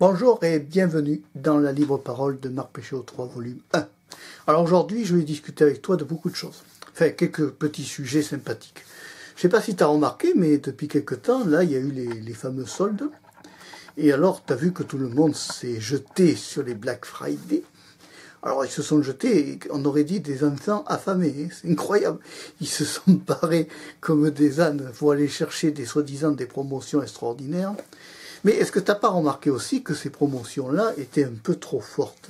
Bonjour et bienvenue dans la libre parole de Marc Péchaud 3 volume 1. Alors aujourd'hui, je vais discuter avec toi de beaucoup de choses. Enfin, quelques petits sujets sympathiques. Je ne sais pas si tu as remarqué, mais depuis quelques temps, là, il y a eu les fameux soldes. Et alors, tu as vu que tout le monde s'est jeté sur les Black Friday. Alors, ils se sont jetés, on aurait dit des enfants affamés. C'est incroyable. Ils se sont parés comme des ânes pour aller chercher des soi-disant des promotions extraordinaires. Mais est-ce que tu n'as pas remarqué aussi que ces promotions-là étaient un peu trop fortes?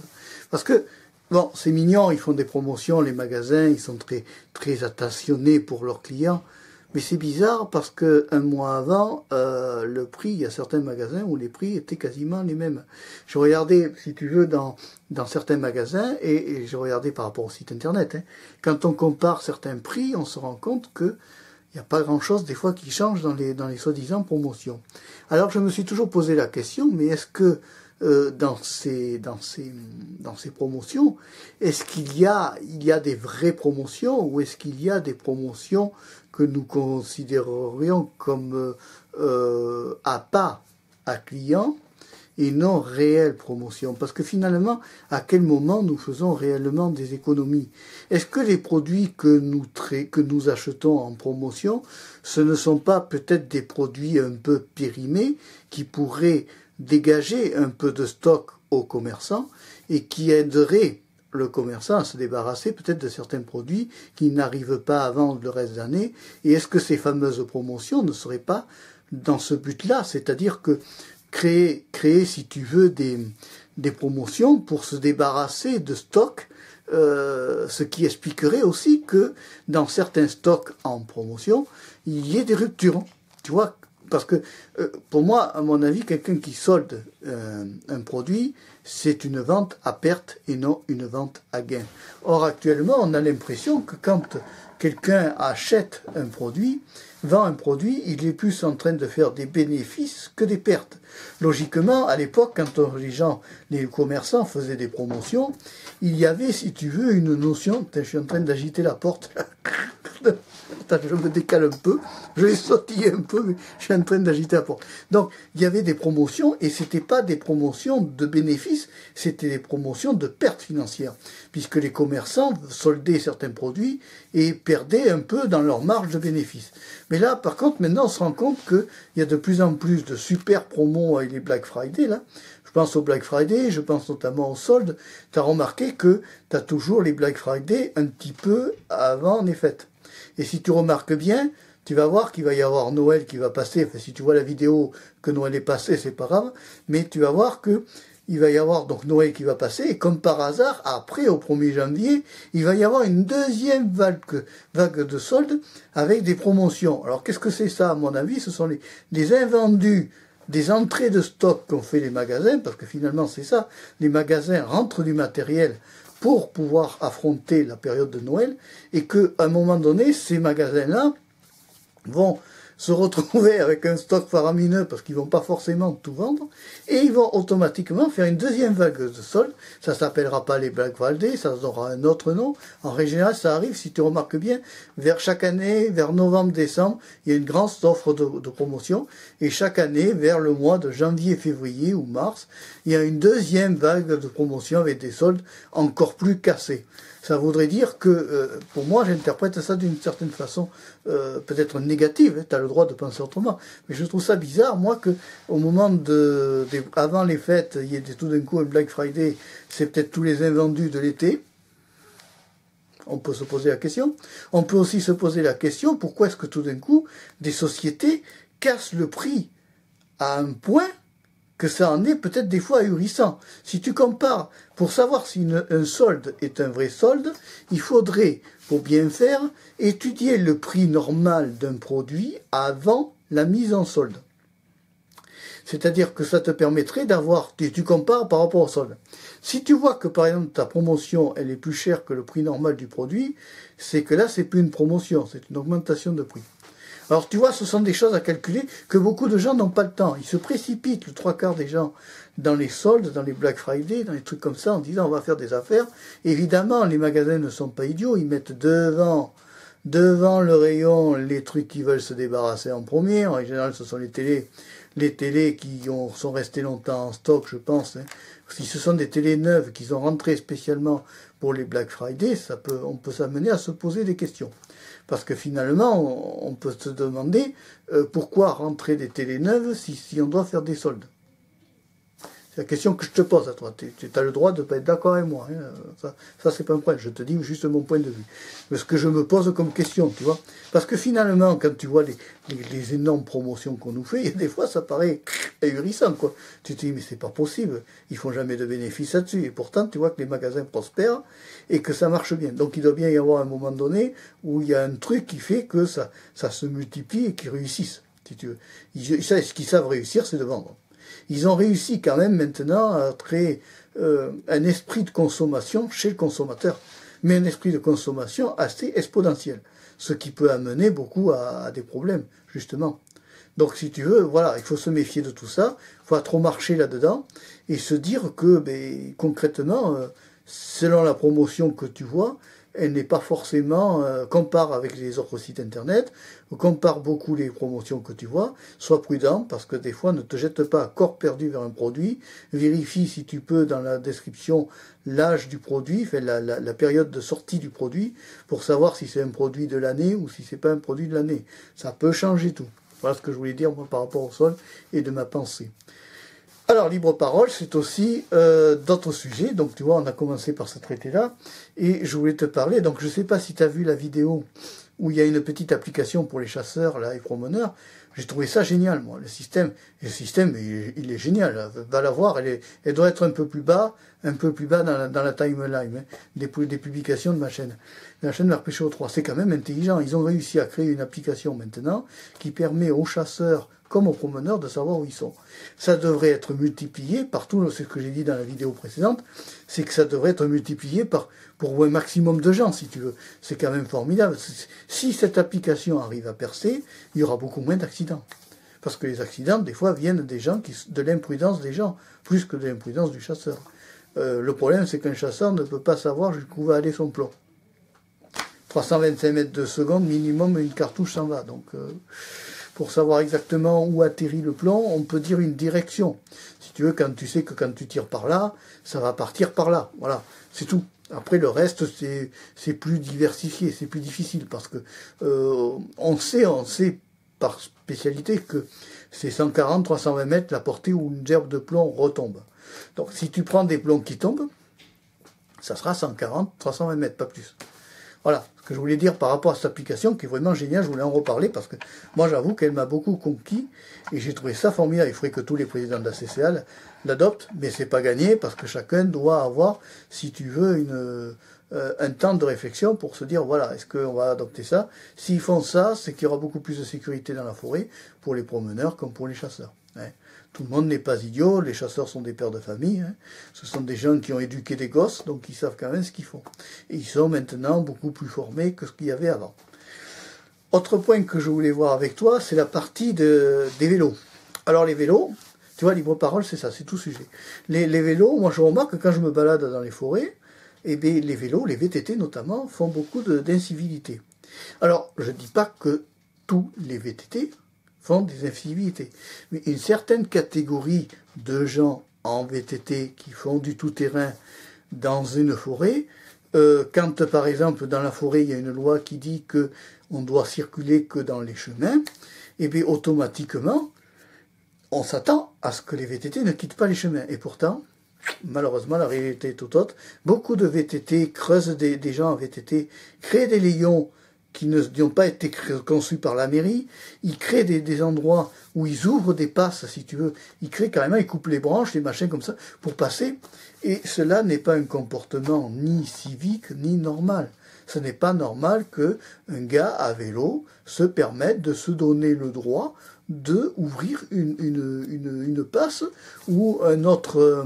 Parce que, bon, c'est mignon, ils font des promotions, les magasins, ils sont très attentionnés pour leurs clients. Mais c'est bizarre parce que un mois avant, le prix, il y a certains magasins où les prix étaient quasiment les mêmes. Je regardais, si tu veux, dans certains magasins, et je regardais par rapport au site internet. Quand on compare certains prix, on se rend compte que il n'y a pas grand-chose des fois qui change dans les soi-disant promotions. Alors je me suis toujours posé la question, mais est-ce que dans ces promotions, est-ce qu'il y a des vraies promotions ou est-ce qu'il y a des promotions que nous considérerions comme appât à clients et non réelle promotion? Parce que finalement, à quel moment nous faisons réellement des économies? Est-ce que les produits que nous achetons en promotion, ce ne sont pas peut-être des produits un peu périmés qui pourraient dégager un peu de stock aux commerçants et qui aideraient le commerçant à se débarrasser peut-être de certains produits qui n'arrivent pas à vendre le reste de l'année? Et est-ce que ces fameuses promotions ne seraient pas dans ce but-là, c'est-à-dire que créer, si tu veux, des promotions pour se débarrasser de stocks, ce qui expliquerait aussi que dans certains stocks en promotion, il y ait des ruptures. Tu vois, parce que pour moi, à mon avis, quelqu'un qui solde un produit, c'est une vente à perte et non une vente à gain. Or, actuellement, on a l'impression que quand quelqu'un achète un produit, vend un produit, il est plus en train de faire des bénéfices que des pertes. Logiquement, à l'époque, quand les commerçants faisaient des promotions, il y avait, si tu veux, une notion. Je suis en train d'agiter la porte. Attends, je me décale un peu. Je vais sautiller un peu, mais je suis en train d'agiter la porte. Donc, il y avait des promotions, et c'était pas des promotions de bénéfices, c'était des promotions de pertes financières, puisque les commerçants soldaient certains produits et perdaient un peu dans leur marge de bénéfice. Mais là, par contre, maintenant, on se rend compte qu'il y a de plus en plus de super promos avec les Black Friday, là. Je pense au Black Friday, je pense notamment aux soldes. Tu as remarqué que tu as toujours les Black Friday un petit peu avant les fêtes. Et si tu remarques bien, tu vas voir qu'il va y avoir Noël qui va passer. Enfin, si tu vois la vidéo que Noël est passé, c'est pas grave. Mais tu vas voir que il va y avoir donc Noël qui va passer. Et comme par hasard, après, au 1er janvier, il va y avoir une deuxième vague de soldes avec des promotions. Alors, qu'est-ce que c'est ça, à mon avis? Ce sont les invendus des entrées de stock qu'ont fait les magasins, parce que finalement, c'est ça. Les magasins rentrent du matériel pour pouvoir affronter la période de Noël, et qu'à un moment donné, ces magasins-là vont se retrouver avec un stock faramineux parce qu'ils vont pas forcément tout vendre, et ils vont automatiquement faire une deuxième vague de soldes. Ça s'appellera pas les Black Friday, ça aura un autre nom. En règle générale, ça arrive, si tu remarques bien, vers chaque année, vers novembre-décembre, il y a une grande offre de promotion, et chaque année, vers le mois de janvier, février ou mars, il y a une deuxième vague de promotion avec des soldes encore plus cassés. Ça voudrait dire que, pour moi, j'interprète ça d'une certaine façon, peut-être négative, tu as le droit de penser autrement, mais je trouve ça bizarre, moi, que au moment avant les fêtes, il y ait tout d'un coup un Black Friday, c'est peut-être tous les invendus de l'été. On peut se poser la question. On peut aussi se poser la question, pourquoi est-ce que tout d'un coup, des sociétés cassent le prix à un point que ça en est peut-être des fois ahurissant. Si tu compares, pour savoir si un solde est un vrai solde, il faudrait, pour bien faire, étudier le prix normal d'un produit avant la mise en solde. C'est-à-dire que ça te permettrait d'avoir, tu compares par rapport au solde. Si tu vois que par exemple ta promotion, elle est plus chère que le prix normal du produit, c'est que là c'est plus une promotion, c'est une augmentation de prix. Alors tu vois, ce sont des choses à calculer que beaucoup de gens n'ont pas le temps. Ils se précipitent, le 3/4 des gens, dans les soldes, dans les Black Friday, dans les trucs comme ça, en disant on va faire des affaires. Évidemment, les magasins ne sont pas idiots, ils mettent devant devant le rayon les trucs qui veulent se débarrasser en premier. En général, ce sont les télés qui sont restées longtemps en stock, je pense. Hein. Si ce sont des télés neuves qui sont rentrées spécialement pour les Black Friday, on peut s'amener à se poser des questions. Parce que finalement, on peut se demander pourquoi rentrer des télés neuves si on doit faire des soldes. C'est la question que je te pose à toi. Tu as le droit de ne pas être d'accord avec moi. Hein. Ça c'est pas un problème. Je te dis juste mon point de vue. Mais ce que je me pose comme question, tu vois. Parce que finalement, quand tu vois les énormes promotions qu'on nous fait, et des fois ça paraît ahurissant, quoi. Tu te dis, mais c'est pas possible. Ils font jamais de bénéfices là-dessus. Et pourtant, tu vois que les magasins prospèrent et que ça marche bien. Donc il doit bien y avoir un moment donné où il y a un truc qui fait que ça se multiplie et qu'ils réussissent, si tu veux. Ce qu'ils savent réussir, c'est de vendre. Ils ont réussi quand même maintenant à créer un esprit de consommation chez le consommateur, mais un esprit de consommation assez exponentiel, ce qui peut amener beaucoup à des problèmes, justement. Donc si tu veux, voilà, il faut se méfier de tout ça, il faut pas trop marcher là-dedans, et se dire que concrètement, selon la promotion que tu vois, elle n'est pas forcément, compare avec les autres sites internet, compare beaucoup les promotions que tu vois, sois prudent, parce que des fois ne te jette pas à corps perdu vers un produit, vérifie si tu peux dans la description l'âge du produit, la période de sortie du produit, pour savoir si c'est un produit de l'année ou si c'est pas un produit de l'année. Ça peut changer tout. Voilà ce que je voulais dire moi par rapport au sol et de ma pensée. Alors, libre parole, c'est aussi d'autres sujets. Donc, tu vois, on a commencé par ce traité-là. Et je voulais te parler. Donc, je ne sais pas si tu as vu la vidéo où il y a une petite application pour les chasseurs, là, et promeneurs. J'ai trouvé ça génial, moi. Le système, il est génial. Va la voir. Elle doit être un peu plus bas dans la timeline, hein, des publications de ma chaîne. La chaîne Marc-Péchaud 3. C'est quand même intelligent. Ils ont réussi à créer une application maintenant qui permet aux chasseurs comme aux promeneurs de savoir où ils sont. Ça devrait être multiplié par tout ce que j'ai dit dans la vidéo précédente, c'est que ça devrait être multiplié pour un maximum de gens, si tu veux. C'est quand même formidable. Si cette application arrive à percer, il y aura beaucoup moins d'accidents. Parce que les accidents, des fois, viennent des gens, de l'imprudence des gens, plus que de l'imprudence du chasseur. Le problème, c'est qu'un chasseur ne peut pas savoir jusqu'où va aller son plomb. 325 mètres de seconde, minimum, une cartouche s'en va. Donc, pour savoir exactement où atterrit le plomb, on peut dire une direction. Si tu veux, quand tu sais que quand tu tires par là, ça va partir par là. Voilà, c'est tout. Après, le reste, c'est plus diversifié, c'est plus difficile, parce que on sait par spécialité que c'est 140, 320 mètres la portée où une gerbe de plomb retombe. Donc, si tu prends des plombs qui tombent, ça sera 140, 320 mètres, pas plus. Voilà ce que je voulais dire par rapport à cette application qui est vraiment géniale. Je voulais en reparler parce que moi j'avoue qu'elle m'a beaucoup conquis et j'ai trouvé ça formidable. Il faudrait que tous les présidents de la CCA l'adoptent, mais c'est pas gagné parce que chacun doit avoir, si tu veux, un temps de réflexion pour se dire voilà, est-ce qu'on va adopter ça? S'ils font ça, c'est qu'il y aura beaucoup plus de sécurité dans la forêt pour les promeneurs comme pour les chasseurs. Hein. Tout le monde n'est pas idiot, les chasseurs sont des pères de famille, hein. Ce sont des gens qui ont éduqué des gosses, donc ils savent quand même ce qu'ils font. Et ils sont maintenant beaucoup plus formés que ce qu'il y avait avant. Autre point que je voulais voir avec toi, c'est la partie des vélos. Alors les vélos, tu vois, libre parole, c'est ça, c'est tout sujet. Les vélos, moi je remarque que quand je me balade dans les forêts, eh bien, les vélos, les VTT notamment, font beaucoup d'incivilités. Alors, je ne dis pas que tous les VTT font des incivilités. Mais une certaine catégorie de gens en VTT qui font du tout-terrain dans une forêt, quand par exemple dans la forêt il y a une loi qui dit que on doit circuler que dans les chemins, et bien automatiquement on s'attend à ce que les VTT ne quittent pas les chemins. Et pourtant, malheureusement la réalité est tout autre. Beaucoup de VTT creusent des gens en VTT, créent des layons qui n'ont pas été conçus par la mairie, ils créent des endroits où ils ouvrent des passes, si tu veux, ils créent carrément, ils coupent les branches, les machins comme ça, pour passer, et cela n'est pas un comportement ni civique, ni normal. Ce n'est pas normal qu'un gars à vélo se permette de se donner le droit de ouvrir une passe ou un autre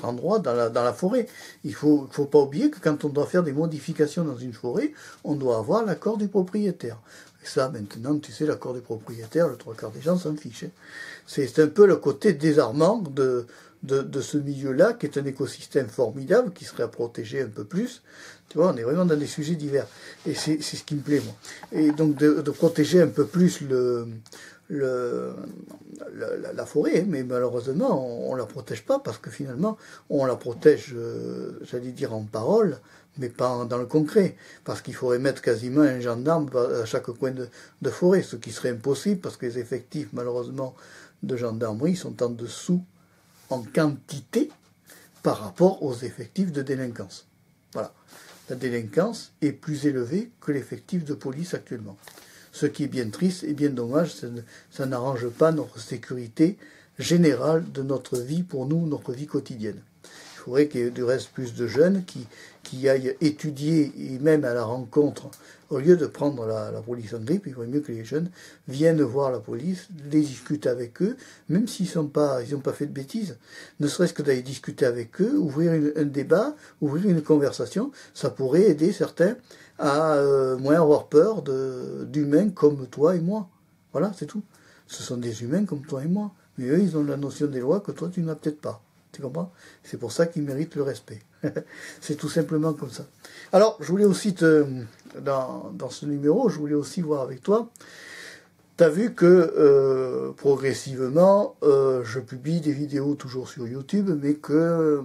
endroit dans la forêt. Il faut pas oublier que quand on doit faire des modifications dans une forêt, on doit avoir l'accord du propriétaire. Et ça, maintenant, tu sais, l'accord du propriétaire, le trois quarts des gens s'en fichent. C'est un peu le côté désarmant de ce milieu-là, qui est un écosystème formidable, qui serait à protéger un peu plus. Tu vois, on est vraiment dans des sujets divers. Et c'est ce qui me plaît, moi. Et donc de protéger un peu plus la forêt, hein, mais malheureusement, on ne la protège pas parce que finalement, on la protège, j'allais dire en parole, mais pas dans le concret. Parce qu'il faudrait mettre quasiment un gendarme à chaque coin de forêt, ce qui serait impossible parce que les effectifs, malheureusement, de gendarmerie sont en dessous en quantité par rapport aux effectifs de délinquance. Voilà. La délinquance est plus élevée que l'effectif de police actuellement. Ce qui est bien triste et bien dommage, ça n'arrange pas notre sécurité générale de notre vie pour nous, notre vie quotidienne. Il faudrait qu'il y ait du reste plus de jeunes qui aillent étudier et même à la rencontre, au lieu de prendre la police en grippe, il vaut mieux que les jeunes viennent voir la police, les discutent avec eux, même s'ils n'ont pas fait de bêtises, ne serait-ce que d'aller discuter avec eux, ouvrir un débat, ouvrir une conversation, ça pourrait aider certains à moins avoir peur d'humains comme toi et moi. Voilà, c'est tout. Ce sont des humains comme toi et moi, mais eux, ils ont la notion des lois que toi, tu n'as peut-être pas. Tu comprends? C'est pour ça qu'ils méritent le respect. C'est tout simplement comme ça. Alors, je voulais aussi dans ce numéro, je voulais aussi voir avec toi. Tu as vu que progressivement, je publie des vidéos toujours sur YouTube, mais que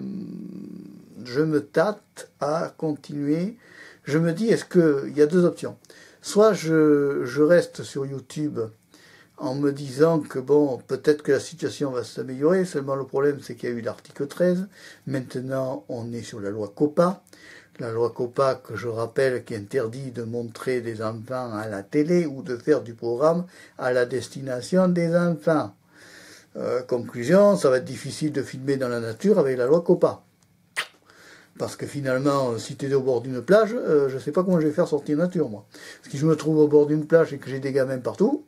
je me tâte à continuer. Je me dis, est-ce qu'il y a deux options? Soit je reste sur YouTube en me disant que bon, peut-être que la situation va s'améliorer, seulement le problème c'est qu'il y a eu l'article 13, maintenant on est sur la loi COPA, la loi COPA que je rappelle qui interdit de montrer des enfants à la télé ou de faire du programme à la destination des enfants. Conclusion, ça va être difficile de filmer dans la nature avec la loi COPA. Parce que finalement, si tu es au bord d'une plage, je ne sais pas comment je vais faire sortir nature moi. Si je me trouve au bord d'une plage et que j'ai des gamins partout,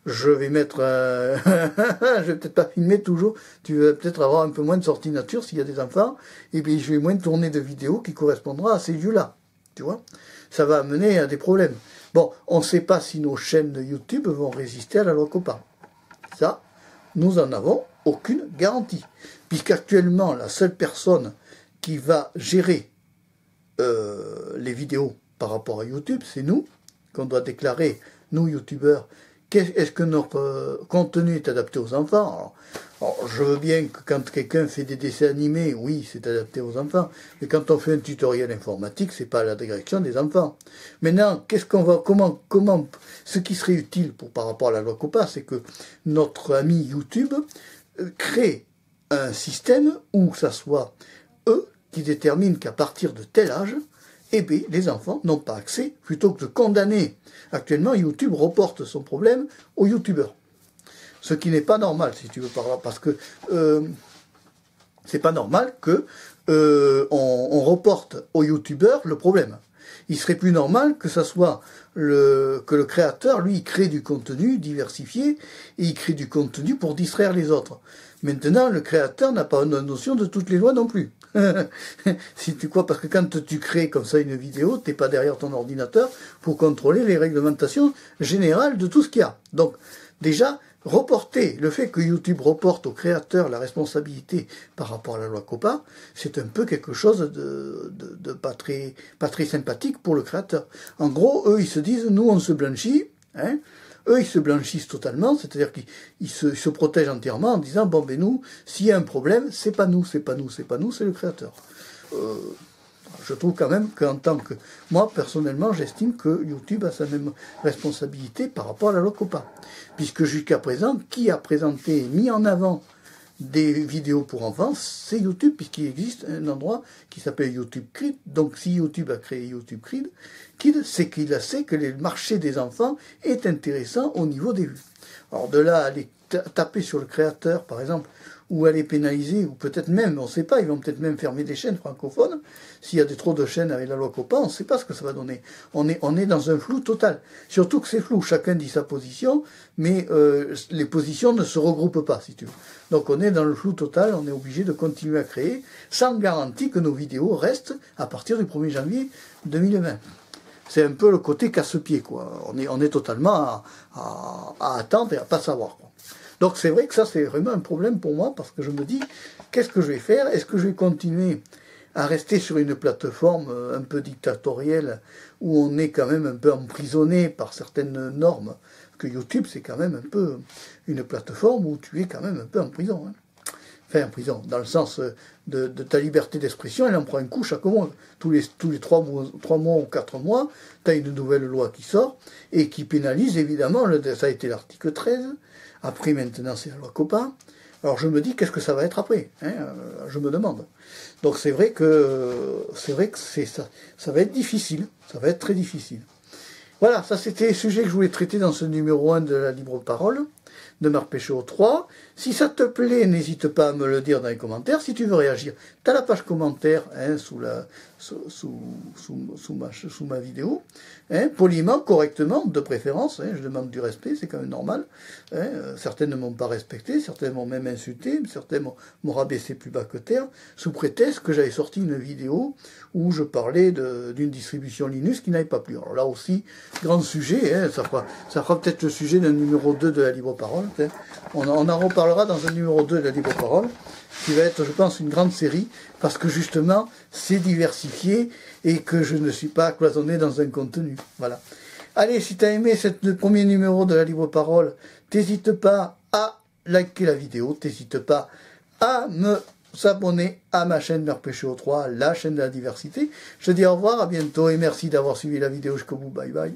je vais mettre, je vais peut-être pas filmer toujours, tu vas peut-être avoir un peu moins de sorties nature s'il y a des enfants, et puis je vais moins tourner de vidéos qui correspondra à ces lieux-là, tu vois. Ça va amener à des problèmes. Bon, on ne sait pas si nos chaînes de YouTube vont résister à la loi COPA. Ça, nous en avons aucune garantie, puisqu'actuellement, la seule personne qui va gérer les vidéos par rapport à YouTube, c'est nous, qu'on doit déclarer, nous, YouTubeurs, est-ce que notre contenu est adapté aux enfants? Alors, je veux bien que quand quelqu'un fait des dessins animés, oui, c'est adapté aux enfants, mais quand on fait un tutoriel informatique, c'est pas à la direction des enfants. Maintenant, comment, ce qui serait utile par rapport à la loi COPA, c'est que notre ami YouTube crée un système où ça soit eux qui déterminent qu'à partir de tel âge, eh bien, les enfants n'ont pas accès, plutôt que de condamner. Actuellement, YouTube reporte son problème aux youtubeurs. Ce qui n'est pas normal, si tu veux, par là, parce que c'est pas normal que on reporte aux youtubeurs le problème. Il serait plus normal que ça soit que le créateur, lui, il crée du contenu diversifié et il crée du contenu pour distraire les autres. Maintenant, le créateur n'a pas une notion de toutes les lois non plus. Si tu crois, parce que quand tu crées comme ça une vidéo, t'es pas derrière ton ordinateur pour contrôler les réglementations générales de tout ce qu'il y a. Donc, déjà, reporter, le fait que YouTube reporte au créateur la responsabilité par rapport à la loi COPA, c'est un peu quelque chose de pas très sympathique pour le créateur. En gros, eux, ils se disent, nous, on se blanchit, hein. Eux, ils se blanchissent totalement, c'est-à-dire qu'ils se protègent entièrement en disant, bon, ben nous, s'il y a un problème, c'est pas nous, c'est le créateur. Je trouve quand même qu'en tant que... Moi, personnellement, j'estime que YouTube a sa même responsabilité par rapport à la loi COPA. Puisque jusqu'à présent, qui a présenté, mis en avant des vidéos pour enfants, c'est YouTube, puisqu'il existe un endroit qui s'appelle YouTube Kids. Donc si YouTube a créé YouTube Kids, c'est qu'il a sait que le marché des enfants est intéressant au niveau des vues. Alors de là à aller taper sur le créateur, par exemple, ou aller pénaliser, ou peut-être même, on ne sait pas, ils vont peut-être même fermer des chaînes francophones. S'il y a trop de chaînes avec la loi COPA, on ne sait pas ce que ça va donner. On est dans un flou total. Surtout que c'est flou, chacun dit sa position, mais les positions ne se regroupent pas, si tu veux. Donc on est dans le flou total, on est obligé de continuer à créer, sans garantie que nos vidéos restent à partir du 1er janvier 2020. C'est un peu le côté casse-pied, quoi. On est totalement à attendre et à pas savoir, quoi. Donc c'est vrai que ça c'est vraiment un problème pour moi, parce que je me dis, qu'est-ce que je vais faire? Est-ce que je vais continuer à rester sur une plateforme un peu dictatorielle, où on est quand même un peu emprisonné par certaines normes. Parce que YouTube, c'est quand même un peu une plateforme où tu es quand même un peu en prison. Hein. Enfin, en prison, dans le sens de ta liberté d'expression, elle en prend un coup chaque mois. Tous les 3 mois ou 4 mois, tu as une nouvelle loi qui sort, et qui pénalise évidemment, ça a été l'article 13, après maintenant c'est la loi Coppa. Alors je me dis, qu'est-ce que ça va être après, hein, je me demande. Donc c'est vrai que ça va être difficile, ça va être très difficile. Voilà, ça c'était le sujet que je voulais traiter dans ce numéro 1 de la libre parole, de Marc Péchaud 3. Si ça te plaît, n'hésite pas à me le dire dans les commentaires. Si tu veux réagir, tu as la page commentaire hein, sous ma vidéo. Hein, poliment, correctement, de préférence. Hein, je demande du respect, c'est quand même normal. Hein, certains ne m'ont pas respecté, certains m'ont même insulté, certains m'ont rabaissé plus bas que terre, sous prétexte que j'avais sorti une vidéo où je parlais d'une distribution Linux qui n'avait pas plu. Alors là aussi, grand sujet, hein, ça fera peut-être le sujet d'un numéro 2 de la libre parole. Hein. On en reparlera dans un numéro 2 de la libre parole, qui va être, je pense, une grande série, parce que justement, c'est diversifié et que je ne suis pas cloisonné dans un contenu. Voilà. Allez, si tu as aimé le premier numéro de la libre parole, n'hésite pas à liker la vidéo, n'hésite pas à s'abonner à ma chaîne Marc Péchaud 3, la chaîne de la diversité. Je te dis au revoir, à bientôt et merci d'avoir suivi la vidéo jusqu'au bout. Bye bye.